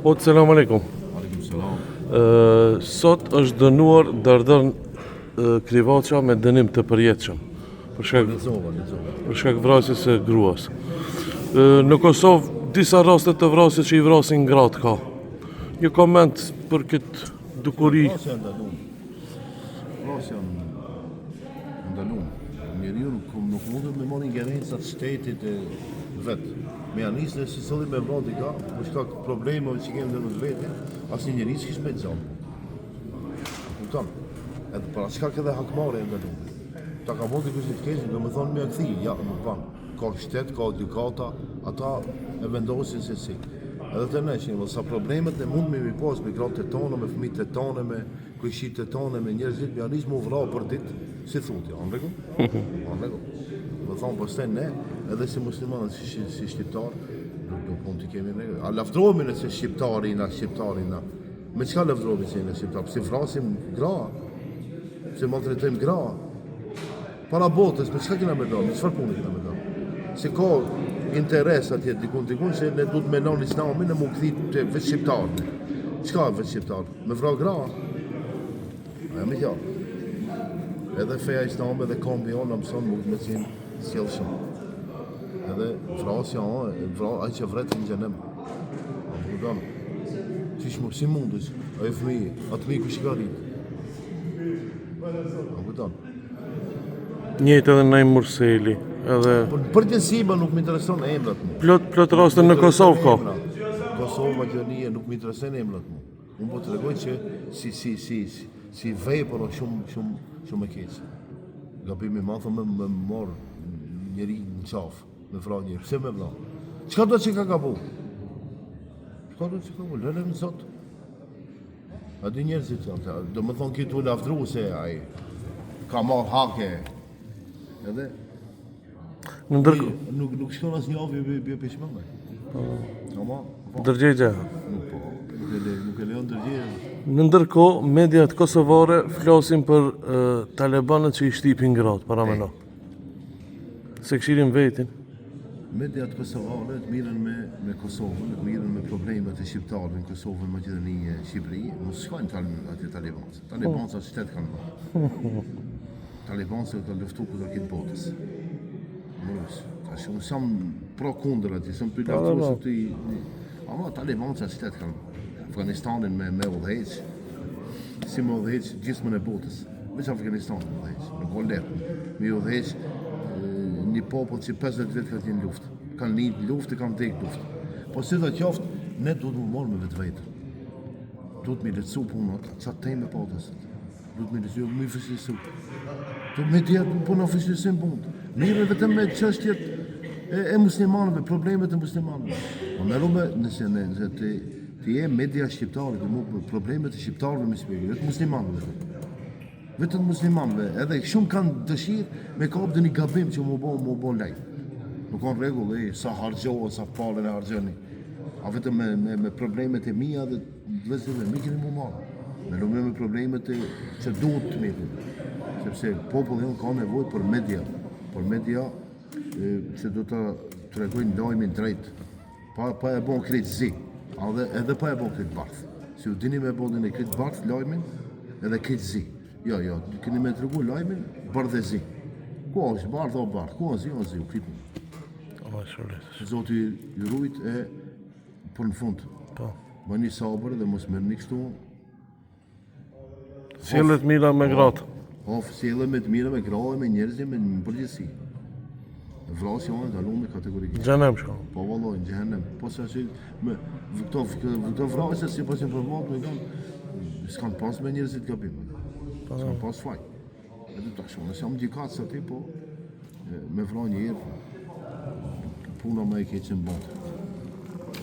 Po, selam aleikum. Aleikum selam. Sot është dënuar Dardon Krivaça me dënim të përjetshëm për shkak vrasjes së gruas. Në Kosovë disa raste të vrasjes që i vrasin gratë ka. Një koment për këtë dukuri. Vrasja ndalun. Njeriu nuk mundet me marrë ingerencat shtetit e vetë. Me janis në si sëllim me vrati ka, për shkak problemeve që kemi në vetë, asnjë njeri s'kish me gjatë. Kupton? Edhe para shkak edhe hakmarrje ndalun. Ta ka vondi kush të keq, domethënë me akthi, ja, nuk ban. Ka shtet, ka gjykata, ata e vendosin se si. Edhe të neshin, sa problemet ne mund me mi pas me gratë tona, me fëmijët tona, me kushit tona, me njerëzit me janis më vra për ditë, si thotë, on rregull? On rregull. Do thonë pastaj ne, edhe si muslimanë, si shqiptar, do punë të kemi ne. A lavdrohemi nëse shqiptari na. Me çka lavdrohemi se ne shqiptar? Si vrasim gra? Si maltretojmë gra? Para botës, me çka kena me do? Me çfarë puni kena me do? Se ka interes atje dikun se ne duhet me lënë islamin e mu kthi te vetë shqiptar. Çka vetë shqiptar? Me vra gra? A me ja. Edhe feja islame dhe kombi jonë mëson mund me qenë sjellshëm. Edhe vrasja, ai që vret në xhenem. Kupton? Si mundus? Ai fëmijë, atë miku që ka rrit. Kupton? Njëjtë edhe Naim Murseli, edhe Përgjithësisht nuk më intereson emrat mu. plot raste në Kosovë ka. Kosovë, Maqedonia nuk më intereson emrat mu. Unë po t'rregoj që si vepër shumë e keq. Gabimi i madh me marr njëri në qafë, me vrarë njëri. Pse me vrarë? Çka do të ka gabu? Çka do të ka gabu? Lëre në Zot. A di njerëzit ata, do më thonë këtu lavdru se ai ka marr hake. Edhe nuk shkon asnjë javë bie peshmëngë. Ama Ndërgjegje. Nuk e lejon ndërgjegje. Në ndërkohë, mediat kosovare flasin për talibanët që i shtipin gratë, para me no. Se këshirin vetin. Mediat kosovare të mirën me Kosovën, të mirën me problemet e shqiptarëve në Kosovën, Maqedoni e Shqipëri, mos shkojnë atje talibanë. Talibanë shtet kanë bërë. Talibanë ka luftu kundër këtë botës. Unë jam pro kundër atje, sem për luftu se ama talibanë shtet kanë Afganistanin me udhëheq, si me udhëheq gjysmën e botës, veç Afganistanin me udhëheq, nuk o letë, me udhëheq një popull që 50 vjet ka qenë luftë, kanë lind luftë, kanë vdek luftë. Po si dhe qoftë, ne duhet më marrë me vetë. Duhet me lehtësu punët, çfarë teme po të sot. Duhet me lehtësu, me fëshlisu. Do me tjetë po na fëshlisim punët. Mirë vetëm me çështjet e muslimanëve, problemet e muslimanëve. Po merrume nëse ti je media shqiptare, problemet e shqiptarëve me shpjegim, vetë muslimanëve. Vetëm muslimanëve, edhe shumë kanë dëshirë me kapë një gabim që mu bo lejt. Nuk kanë rregull, sa hargjohë, sa palën e hargjoni. A vetëm me problemet e mia dhe vëzëve, mi keni mu marë. Me lume me problemet që duhet të metin. Sepse populli jonë ka nevojë për media që do të tregojnë lajmin drejt. Pa e bon krejt zi, edhe pa e bon krejt bardh. Si u dini me bodin e krejt bardh lajmin, edhe krejt zi. Jo, keni me të regu lajmin, bardh e zi. Ku është bardh o bardh, ku është zi, u kripin. Zoti ju rujt e për në fund. Bëni sabër dhe mos mërni kështu. Sjellet mira me gratë. Sjellë me të mira me gratë, me njerëzit, me në përgjithësi. Vrasja janë ndaluar kategorikisht. Xhenem shko. Po valloj, në xhenem. Po sa që me këto vrasje si pas informatë me kanë s'kan pas me njerëzit gabim. S'kan pas faj. Edhe tash unë jam gjykat sa ti, po me vrasje një herë puna më e keqe në botë.